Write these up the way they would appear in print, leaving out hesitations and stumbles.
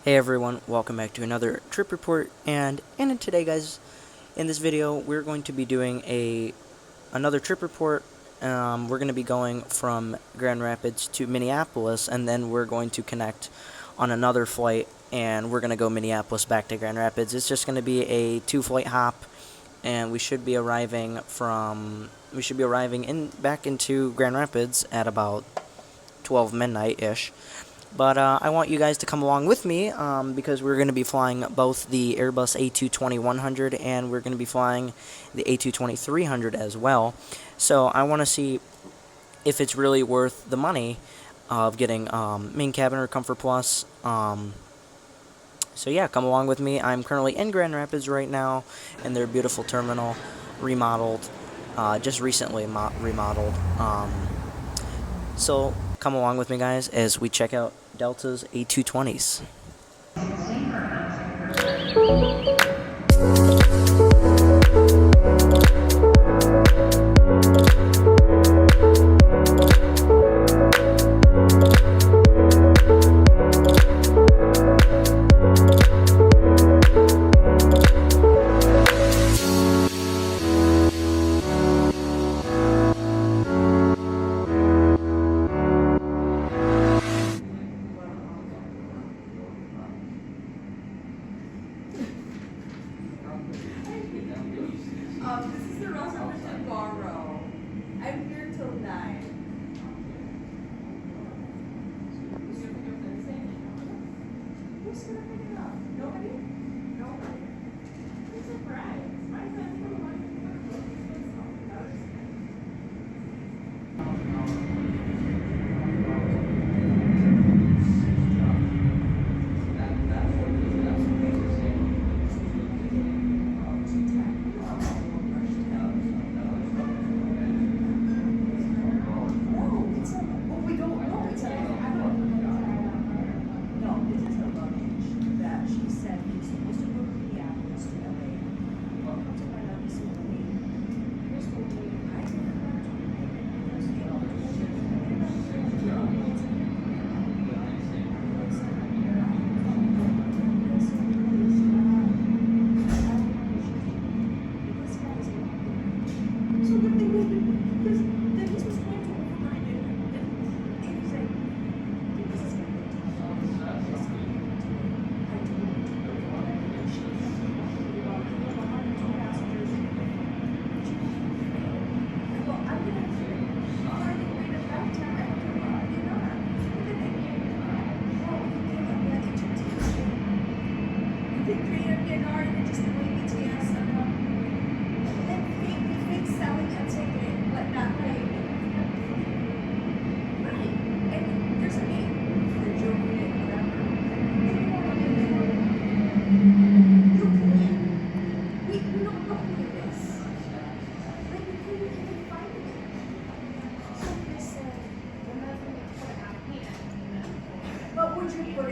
Hey everyone, welcome back to another trip report, and today guys, in this video we're going to be doing another trip report. We're going to be going from Grand Rapids to Minneapolis, and then we're going to connect on another flight, and we're going to go Minneapolis back to Grand Rapids. It's just going to be a 2-flight hop, and we should be arriving back into Grand Rapids at about 12 midnight-ish. But I want you guys to come along with me because we're going to be flying both the Airbus A220-100 and we're going to be flying the A220-300 as well. So I want to see if it's really worth the money of getting main cabin or Comfort Plus. So yeah, come along with me. I'm currently in Grand Rapids right now in their beautiful terminal, remodeled, just recently remodeled. So come along with me, guys, as we check out Delta's A220s. This is the restaurant for tomorrow. I'm here till 9. Who's gonna pick up Thursday? Who's gonna pick it up? Nobody? Nobody. I'm surprised. Why is that everyone?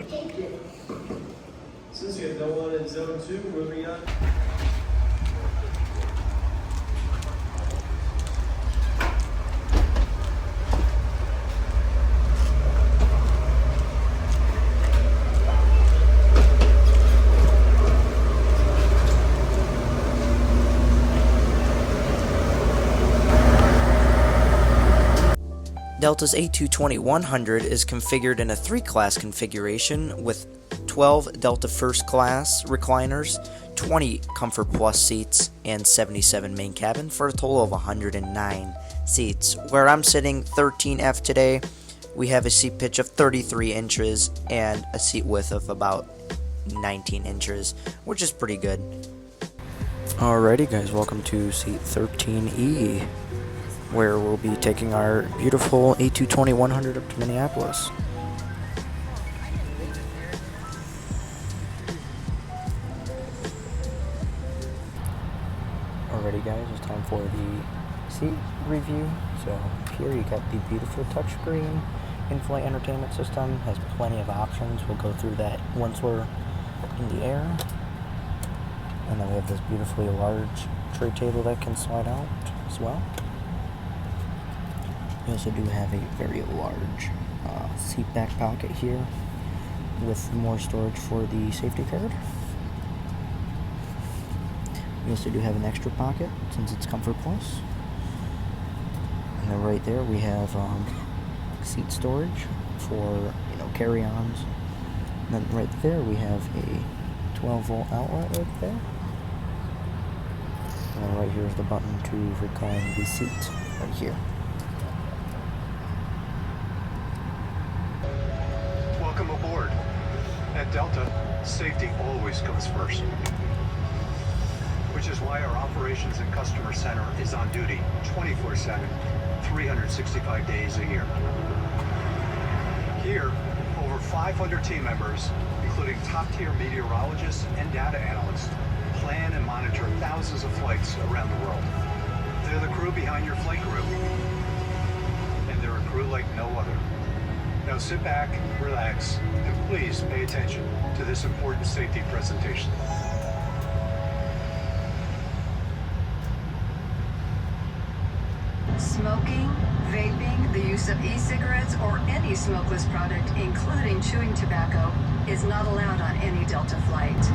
Thank you. Since you have no one in zone 2, moving on. Delta's A220-100 is configured in a 3-class configuration with 12 Delta First Class recliners, 20 Comfort Plus seats, and 77 main cabin for a total of 109 seats. Where I'm sitting 13F today, we have a seat pitch of 33 inches and a seat width of about 19 inches, which is pretty good. Alrighty guys, welcome to seat 13E, where we'll be taking our beautiful A220-100 up to Minneapolis. Alrighty guys, it's time for the seat review. So here you got the beautiful touchscreen in-flight entertainment system, has plenty of options. We'll go through that once we're in the air. And then we have this beautifully large tray table that can slide out as well. We also do have a very large seat back pocket here. with more storage for the safety card. We also do have an extra pocket since it's Comfort Plus. And then right there we have seat storage for carry-ons. And then right there we have a 12-volt outlet right there. And then right here is the button to recline the seat right here. Welcome aboard. At Delta, safety always comes first. Which is why our Operations and Customer Center is on duty 24/7, 365 days a year. Here, over 500 team members, including top-tier meteorologists and data analysts, plan and monitor thousands of flights around the world. They're the crew behind your flight crew. And they're a crew like no other. Now sit back, relax, and please pay attention to this important safety presentation. Smoking, vaping, the use of e-cigarettes, or any smokeless product, including chewing tobacco, is not allowed on any Delta flight.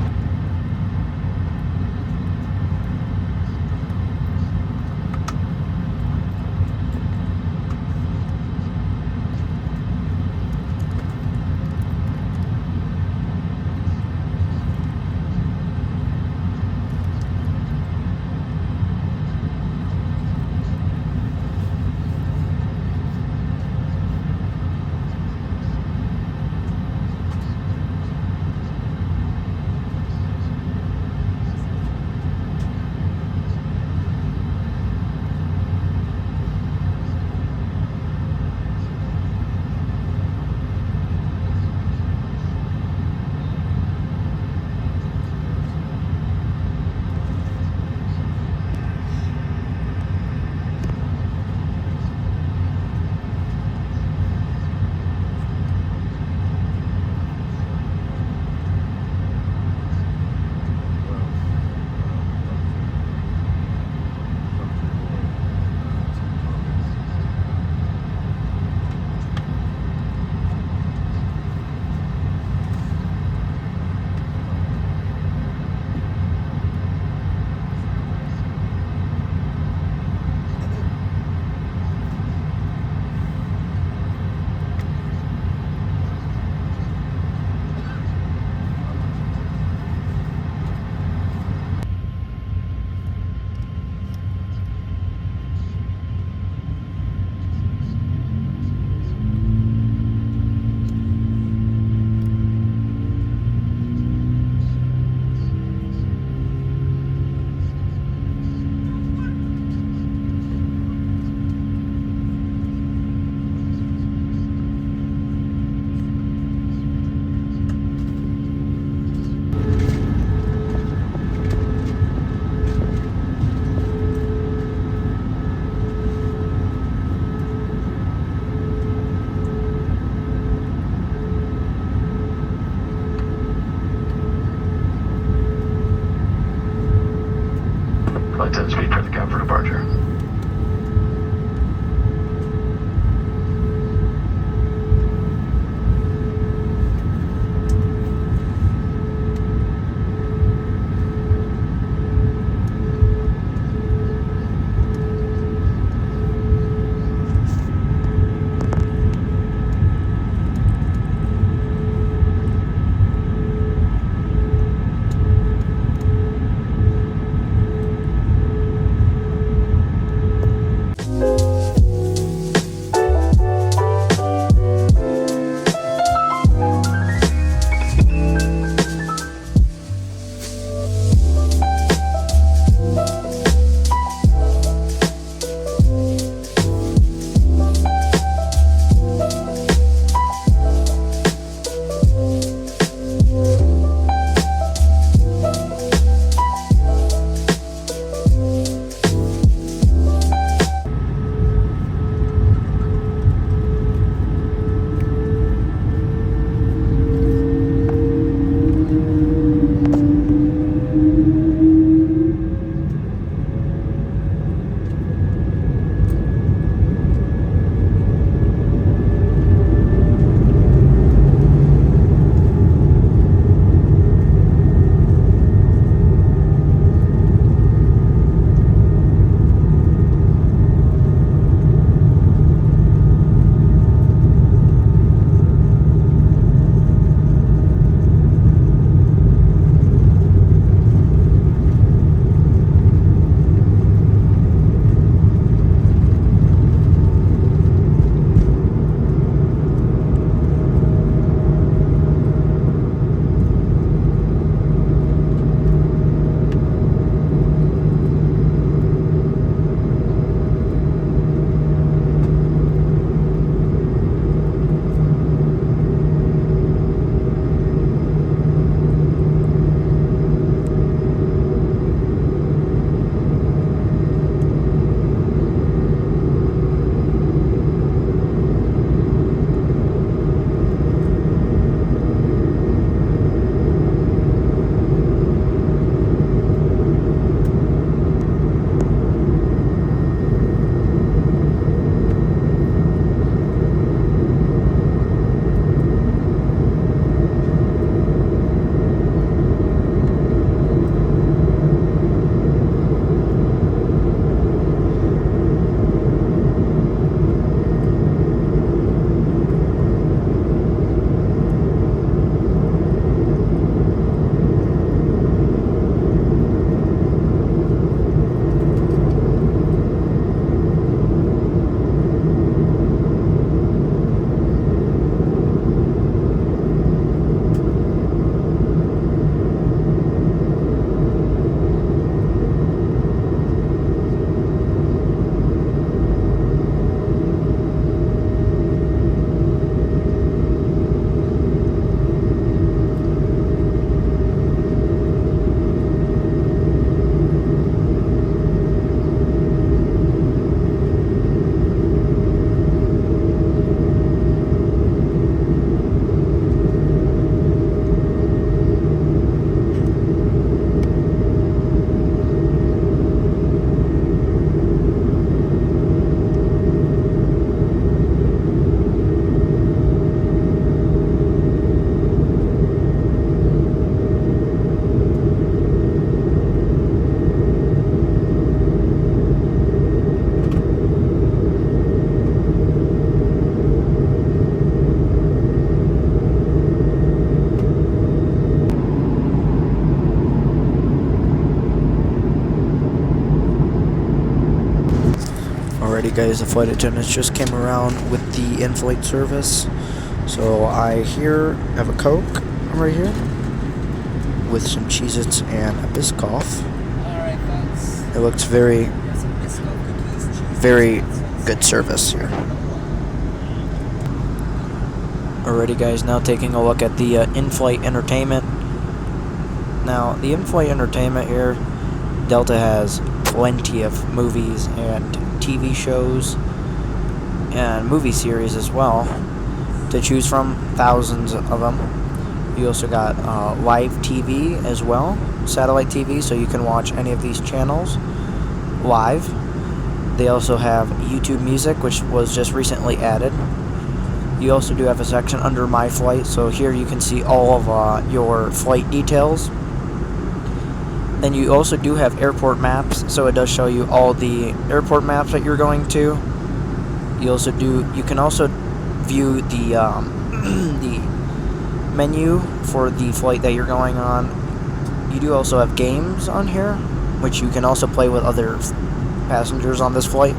guys, the flight attendants just came around with the in-flight service. So I have a Coke right here with some Cheez-Its and a Biscoff. Alright, thanks. It looks very, Here's some Biscoff cookies, cheese, very Cheez-Its. good service here. Alrighty guys, now taking a look at the in-flight entertainment. Now, the in-flight entertainment here, Delta has plenty of movies and TV shows and movie series as well to choose from, thousands of them. You also got live TV as well, satellite TV, so you can watch any of these channels live. They also have YouTube Music, which was just recently added. You also do have a section under My Flight, so here you can see all of your flight details. Then you also do have airport maps, so it does show you all the airport maps that you're going to. You can also view the the menu for the flight that you're going on. You do also have games on here, which you can also play with other passengers on this flight.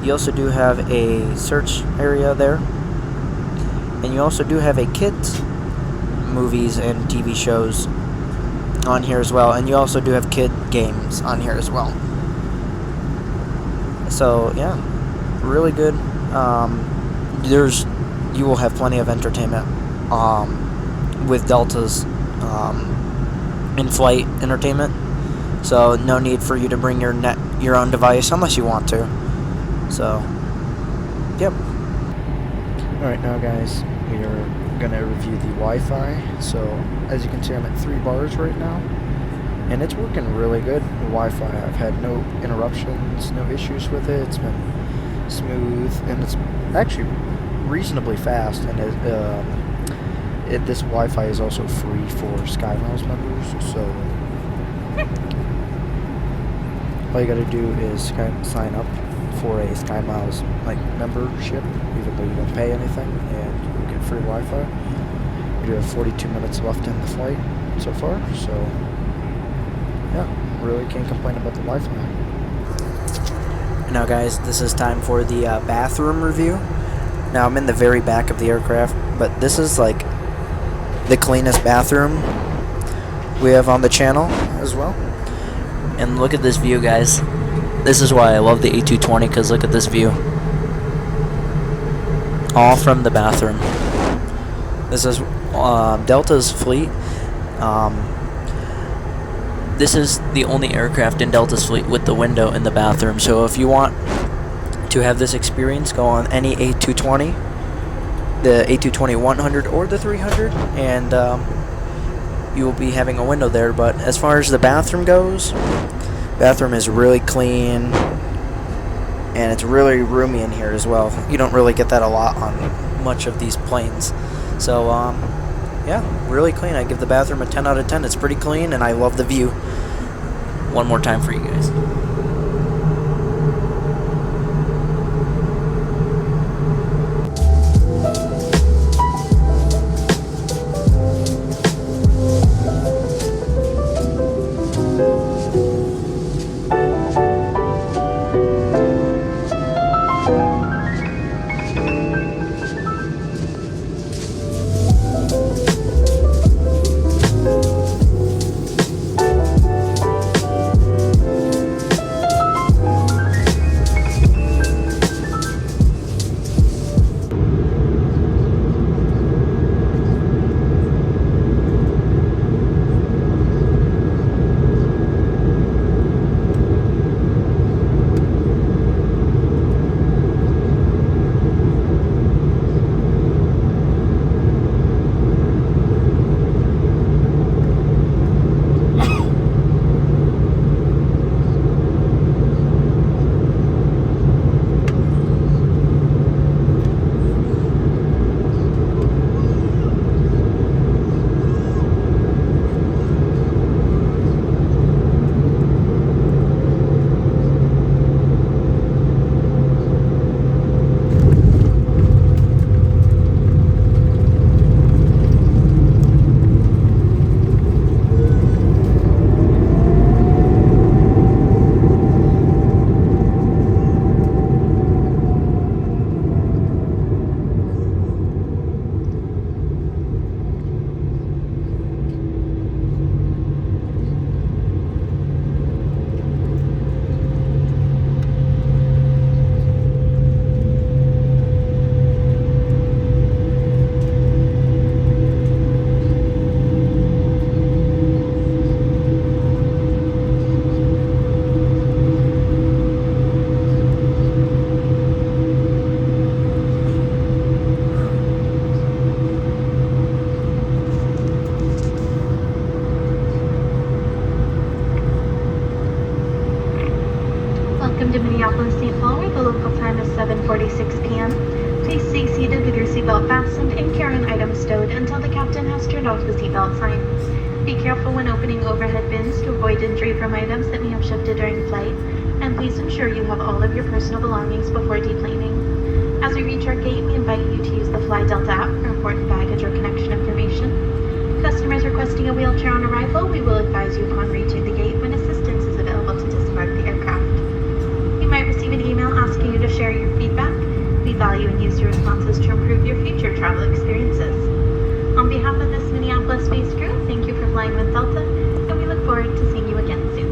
You also do have a search area there, and you also do have a kids movies and TV shows on here as well, and you also do have kid games on here as well. So yeah, really good. You will have plenty of entertainment with Delta's in-flight entertainment. So no need for you to bring your own device unless you want to. So, yep. Alright, now guys, we are going to review the Wi-Fi. So, as you can see, I'm at 3 bars right now, and it's working really good. The Wi-Fi, I've had no interruptions, no issues with it. It's been smooth, and it's actually reasonably fast, and this Wi-Fi is also free for SkyMiles members, so all you gotta do is sign up for a SkyMiles membership, even though you don't pay anything, and you get free Wi-Fi. We do have 42 minutes left in the flight so far, so yeah, really can't complain about the Wi-Fi. Now guys, this is time for the bathroom review. Now I'm in the very back of the aircraft, but this is like the cleanest bathroom we have on the channel as well. And look at this view, guys. This is why I love the A220, because look at this view. All from the bathroom. This is Delta's fleet. This is the only aircraft in Delta's fleet with the window in the bathroom. So if you want to have this experience, go on any A220, the A220-100 or the 300, and you will be having a window there. But as far as the bathroom goes, bathroom is really clean, and it's really roomy in here as well. You don't really get that a lot on much of these planes. So yeah, really clean. I give the bathroom a 10 out of 10. It's pretty clean, and I love the view. One more time for you guys. seatbelt fastened and carry-on items stowed until the captain has turned off the seatbelt sign. Be careful when opening overhead bins to avoid injury from items that may have shifted during flight, and please ensure you have all of your personal belongings before deplaning. As we reach our gate, we invite you to use the Fly Delta app for important baggage or connection information. Customers requesting a wheelchair on arrival, we will advise you upon reaching the gate when assistance is available to disembark the aircraft. You might receive an email asking you to share your feedback. We value and use your responses to improve your future travel experiences. On behalf of this Minneapolis-based crew, thank you for flying with Delta, and we look forward to seeing you again soon.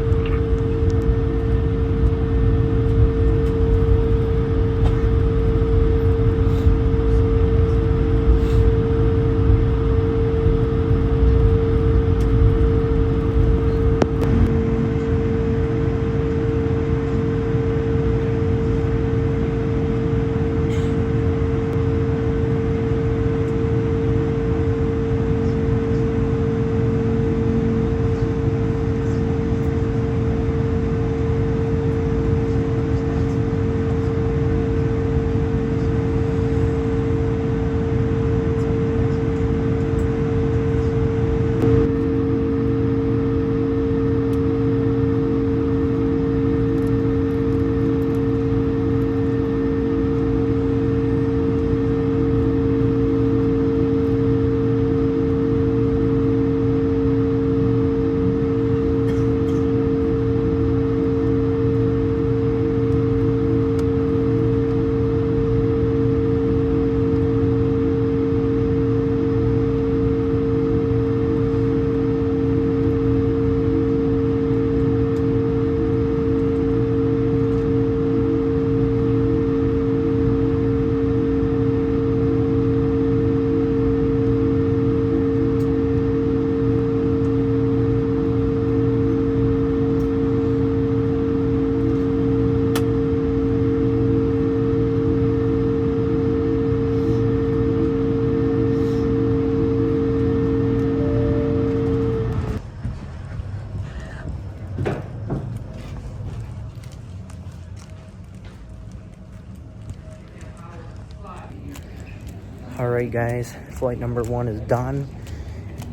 Alright guys, flight number 1 is done.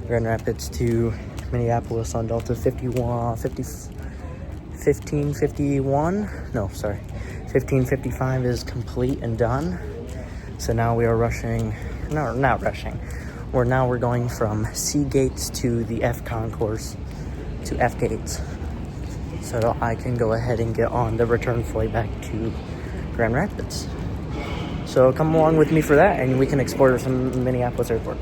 Grand Rapids to Minneapolis on Delta 1555 is complete and done. So now we are rushing, no, not rushing. We're going from C gates to the F concourse to F gates. So I can go ahead and get on the return flight back to Grand Rapids. So come along with me for that, and we can explore some Minneapolis airport.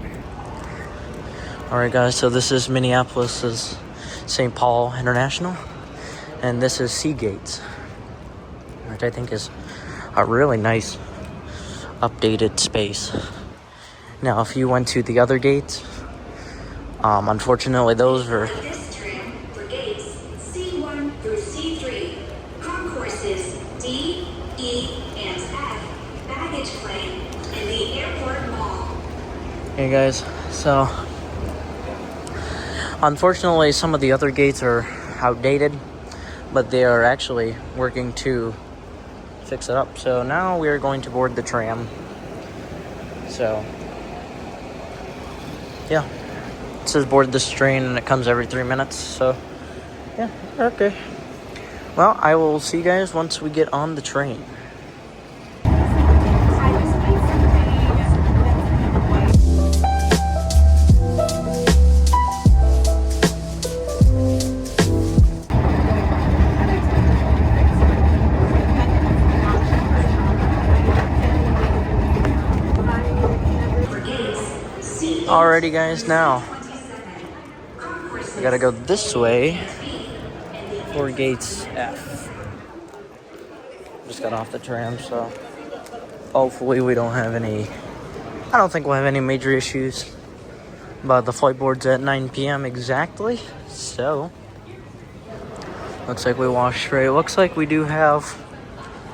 Alright guys, so this is Minneapolis's St. Paul International, and this is C gates, which I think is a really nice updated space. Now if you went to the other gates, unfortunately those are This tram for gates C1 through C3, concourses D, E, and F, baggage claim, and the airport mall. Hey guys, so unfortunately some of the other gates are outdated, but they are actually working to fix it up. So now we are going to board the tram. So yeah, it says board this train and it comes every 3 minutes. So yeah, okay. Well, I will see you guys once we get on the train. Alrighty guys, now we gotta go this way for gates F. Just got off the tram, so hopefully we don't have any, I don't think we'll have any major issues. But the flight board's at 9 p.m. exactly, so looks like we walk straight. Looks like we do have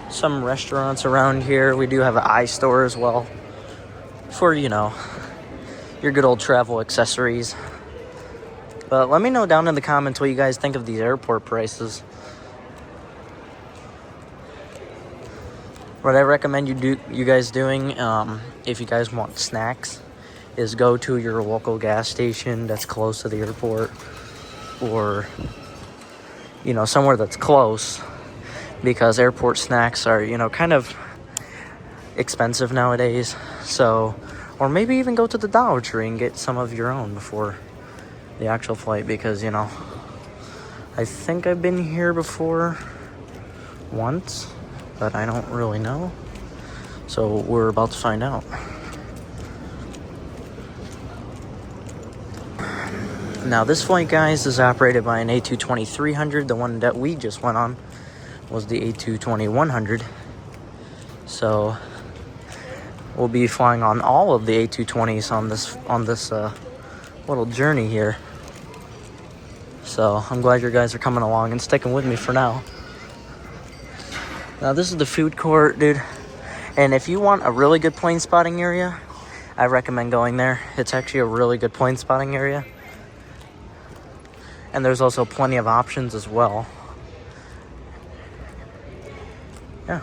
some restaurants around here. We do have an iStore as well for, you know, your good old travel accessories. But let me know down in the comments what you guys think of these airport prices. What I recommend you guys doing, if you guys want snacks, is go to your local gas station that's close to the airport, or somewhere that's close, because airport snacks are kind of expensive nowadays. So, or maybe even go to the Dollar Tree and get some of your own before the actual flight, because I think I've been here before once, but I don't really know. So we're about to find out. Now this flight, guys, is operated by an A220-300. The one that we just went on was the A220-100. So we'll be flying on all of the A220s on this little journey here. So I'm glad you guys are coming along and sticking with me for now. Now this is the food court, dude. And if you want a really good plane spotting area, I recommend going there. It's actually a really good plane spotting area. And there's also plenty of options as well. Yeah.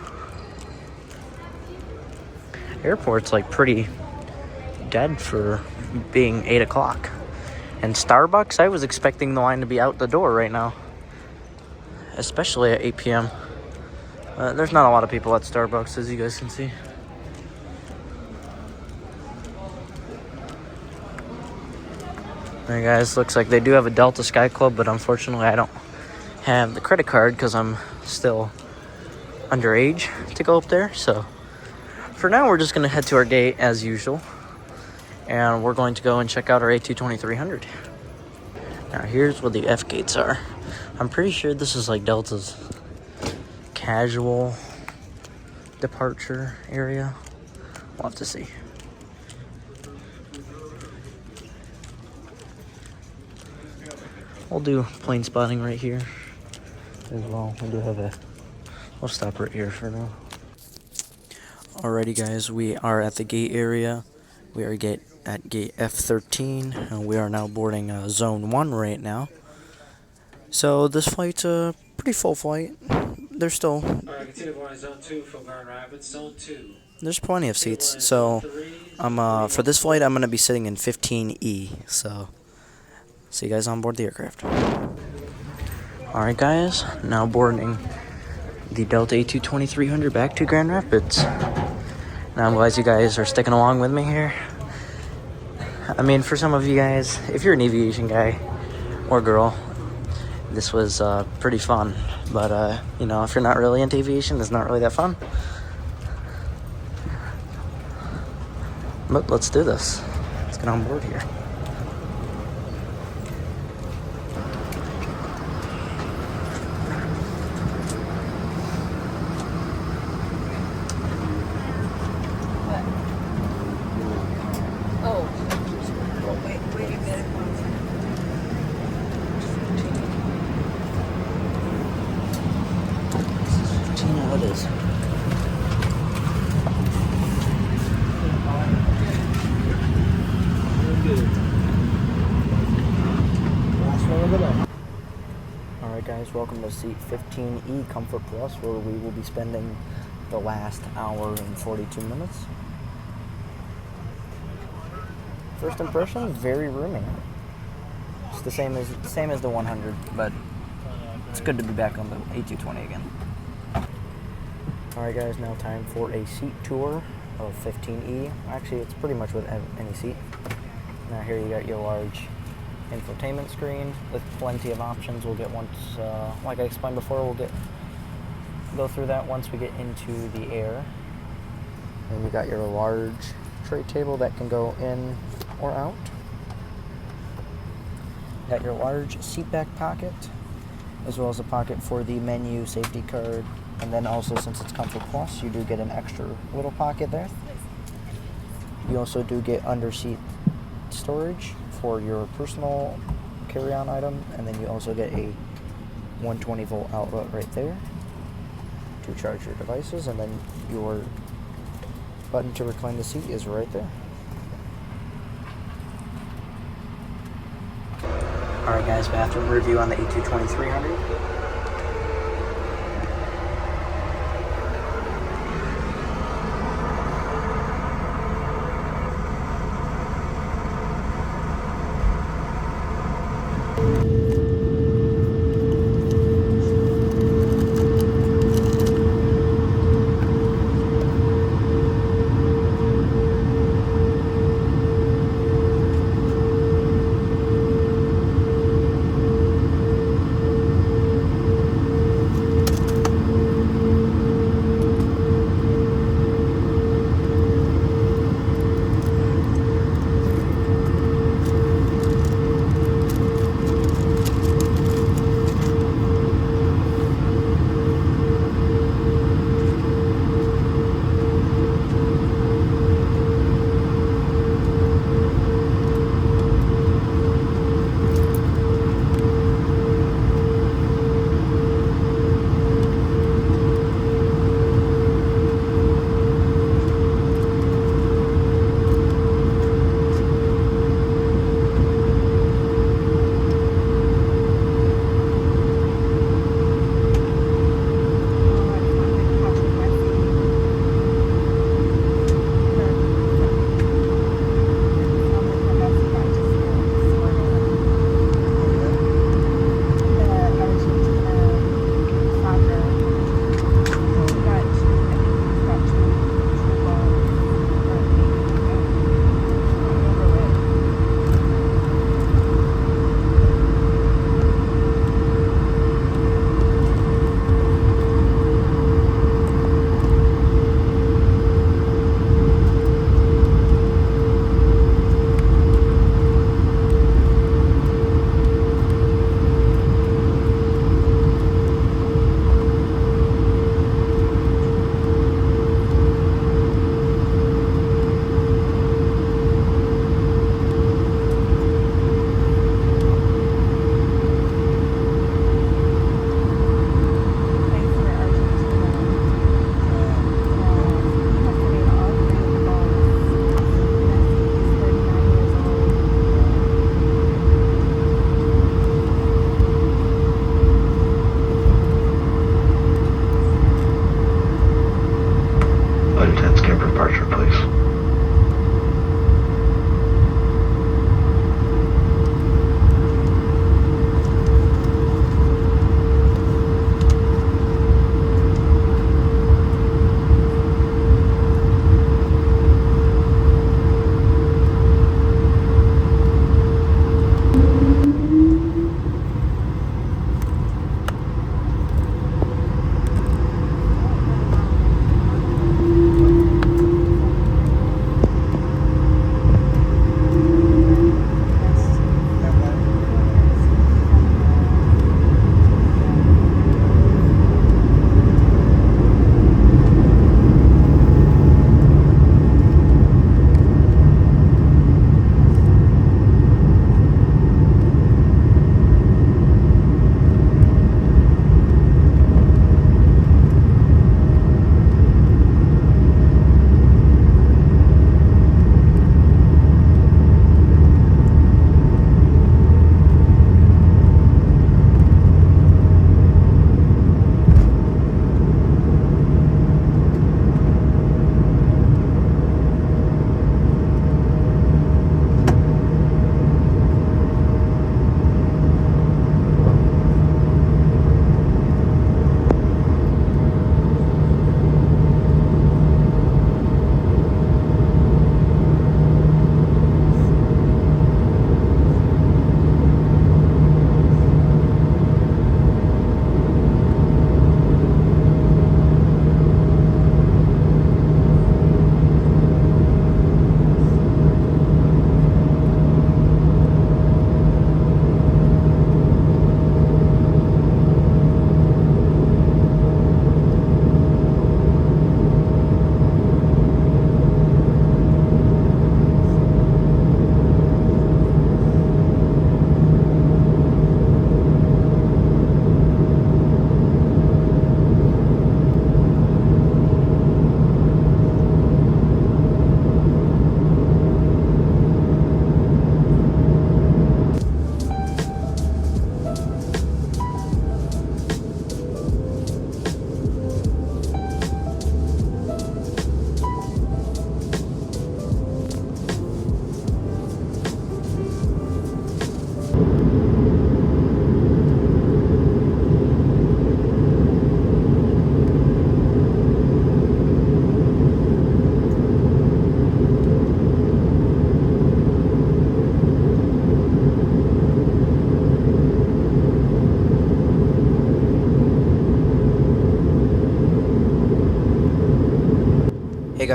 Airport's like pretty dead for being 8 o'clock. And Starbucks, I was expecting the line to be out the door right now. Especially at 8 p.m. There's not a lot of people at Starbucks, as you guys can see. Alright guys, looks like they do have a Delta Sky Club, but unfortunately I don't have the credit card because I'm still underage to go up there. So for now we're just going to head to our gate as usual, and we're going to go and check out our A220-300. Now here's where the F gates are. I'm pretty sure this is like Delta's casual departure area. We'll have to see. We'll do plane spotting right here as well. We'll stop right here for now. Alrighty guys, we are at the gate area. We are at gate F13, and we are now boarding zone 1 right now. So this flight's a pretty full flight. There's still zone 2 for Grand Rapids, zone 2. There's plenty of seats. So for this flight I'm gonna be sitting in 15E. So see you guys on board the aircraft. Alright guys, now boarding the Delta A220-300 back to Grand Rapids. Now I'm glad you guys are sticking along with me here. I mean, for some of you guys, if you're an aviation guy or girl, this was pretty fun. But if you're not really into aviation, it's not really that fun. But let's do this. Let's get on board here. What is? Alright guys, welcome to seat 15E Comfort Plus, where we will be spending the last hour and 42 minutes. First impression, very roomy. It's the same as the 100, but it's good to be back on the A220 again. Alright guys, now time for a seat tour of 15E. Actually, it's pretty much with any seat. Now here you got your large infotainment screen with plenty of options. We'll get once, like I explained before, we'll go through that once we get into the air. And you got your large tray table that can go in or out. Got your large seat back pocket, as well as a pocket for the menu, safety card, and then also, since it's Comfort Plus, you do get an extra little pocket there. You also do get under seat storage for your personal carry-on item, and then you also get a 120 volt outlet right there to charge your devices, and then your button to recline the seat is right there. Alright guys, bathroom review on the A220-300.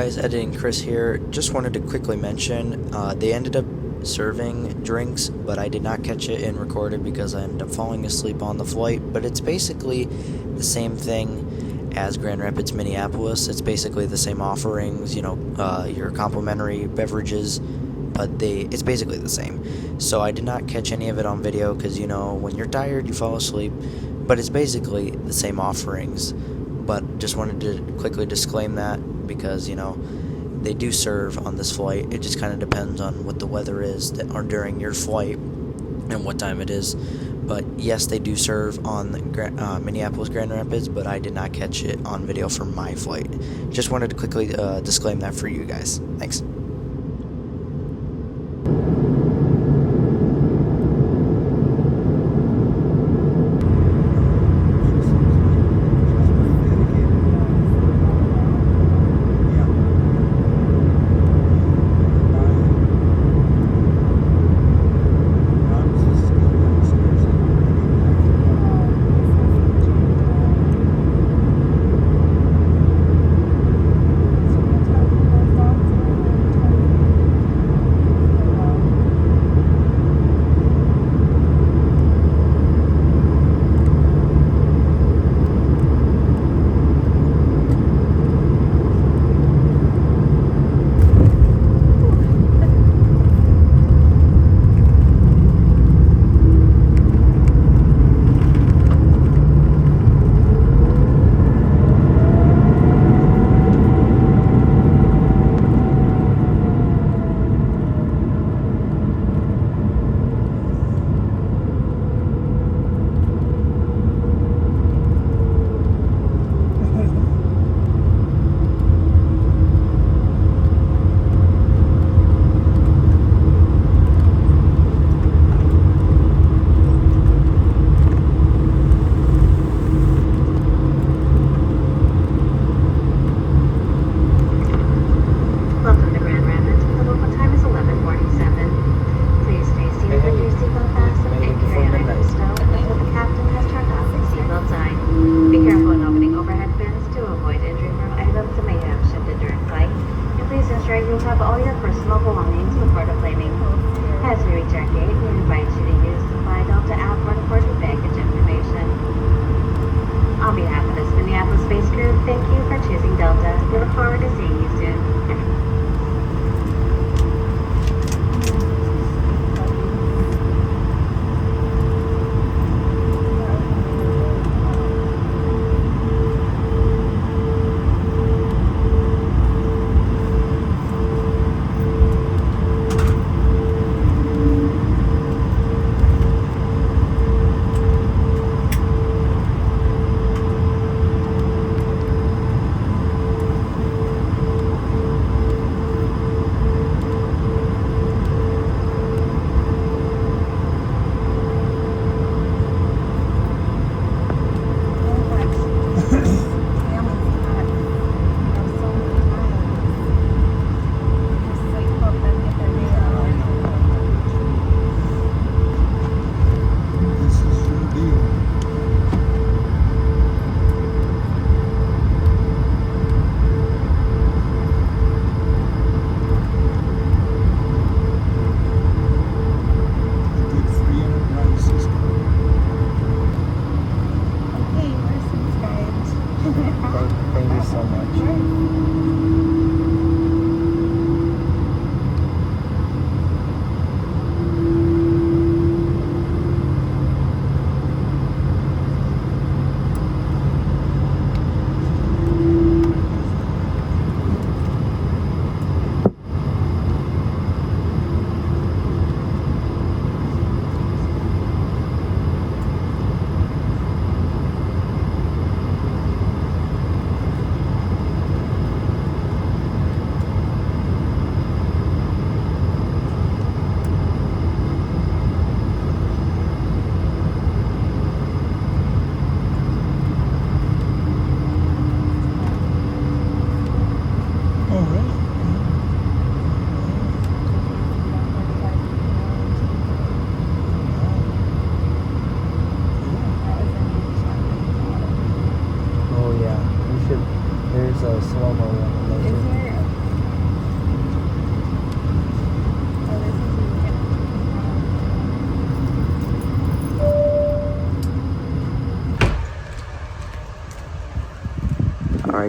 guys, editing Chris here. Just wanted to quickly mention, they ended up serving drinks, but I did not catch it and record it because I ended up falling asleep on the flight. But it's basically the same thing as Grand Rapids, Minneapolis. It's basically the same offerings, your complimentary beverages, but it's basically the same. So I did not catch any of it on video because, when you're tired, you fall asleep. But it's basically the same offerings. But just wanted to quickly disclaim that because, they do serve on this flight. It just kind of depends on what the weather is during your flight and what time it is. But yes, they do serve on Minneapolis Grand Rapids, but I did not catch it on video for my flight. Just wanted to quickly disclaim that for you guys. Thanks.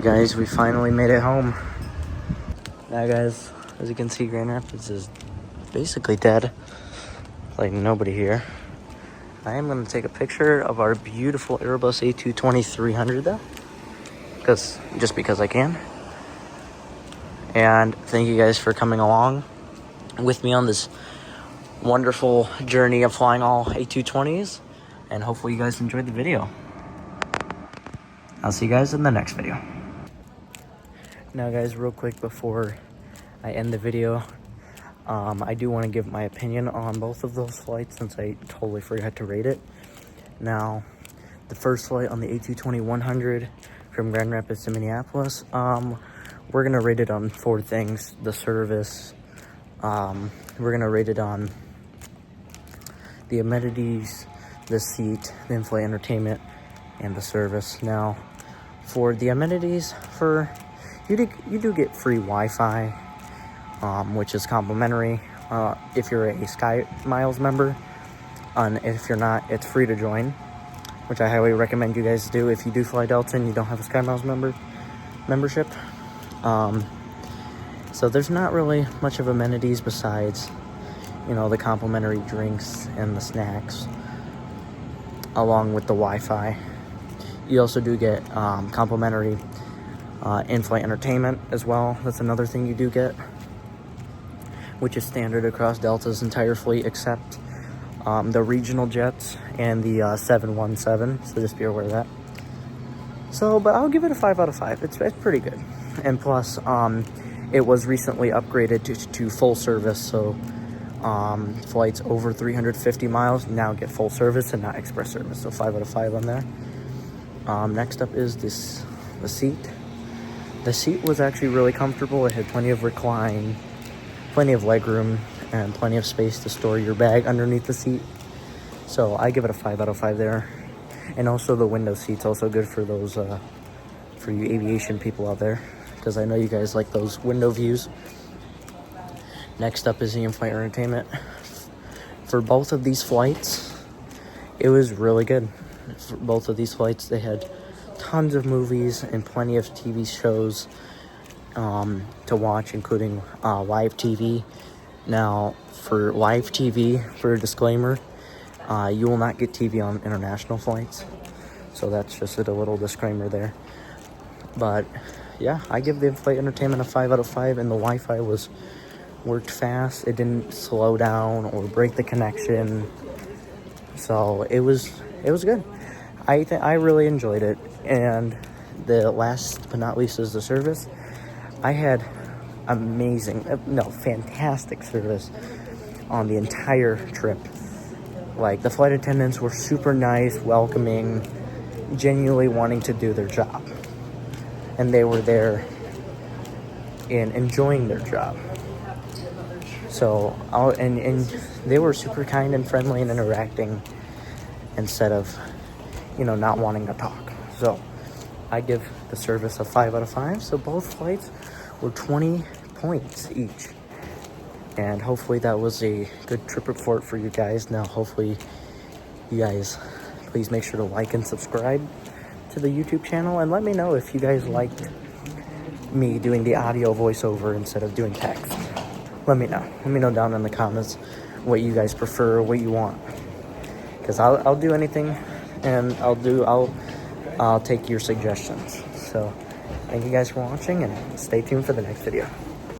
guys, we finally made it home. Now guys, as you can see, Grand Rapids is basically dead. Like nobody here. I am going to take a picture of our beautiful Airbus A220-100 though. Just because I can. And thank you guys for coming along with me on this wonderful journey of flying all A220s. And hopefully you guys enjoyed the video. I'll see you guys in the next video. Now guys, real quick before I end the video, I do want to give my opinion on both of those flights since I totally forgot to rate it. Now, the first flight on the A220-100 from Grand Rapids to Minneapolis, we're going to rate it on 4 things. The service, we're going to rate it on the amenities, the seat, the in-flight entertainment, and the service. Now, for the amenities, you do get free Wi-Fi, which is complimentary if you're a Sky Miles member. And if you're not, it's free to join, which I highly recommend you guys do if you do fly Delta and you don't have a Sky Miles membership. So there's not really much of amenities besides, you know, the complimentary drinks and the snacks, along with the Wi-Fi. You also do get complimentary in-flight entertainment as well. That's another thing you do get, which is standard across Delta's entire fleet except the regional jets and the 717. So just be aware of that. So, but I'll give it a 5 out of 5. It's pretty good. And plus, it was recently upgraded to full service. So flights over 350 miles now get full service and not express service. So 5 out of 5 on there. Next up is the seat. The seat was actually really comfortable. It had plenty of recline, plenty of leg room, and plenty of space to store your bag underneath the seat. So I give it a 5 out of 5 there. And also the window seat's also good for those, for you aviation people out there, because I know you guys like those window views. Next up is the in-flight entertainment. For both of these flights, it was really good. For both of these flights, they had tons of movies and plenty of TV shows to watch, including live TV. Now, for live TV, for a disclaimer, you will not get TV on international flights. So that's just a little disclaimer there. But yeah, I give the in-flight entertainment a 5 out of 5, and the Wi-Fi worked fast. It didn't slow down or break the connection. So it was good. I really enjoyed it. And the last but not least is the service. I had fantastic service on the entire trip. Like, the flight attendants were super nice, welcoming, genuinely wanting to do their job. And they were there and enjoying their job. So, and they were super kind and friendly and interacting instead of, you know, not wanting to talk. So, I give the service a 5 out of 5. So, both flights were 20 points each. And hopefully that was a good trip report for you guys. Now, hopefully you guys, please make sure to like and subscribe to the YouTube channel. And let me know if you guys liked me doing the audio voiceover instead of doing text. Let me know. Let me know down in the comments what you guys prefer, what you want. Because I'll do anything, and I'll take your suggestions. So, thank you guys for watching, and stay tuned for the next video.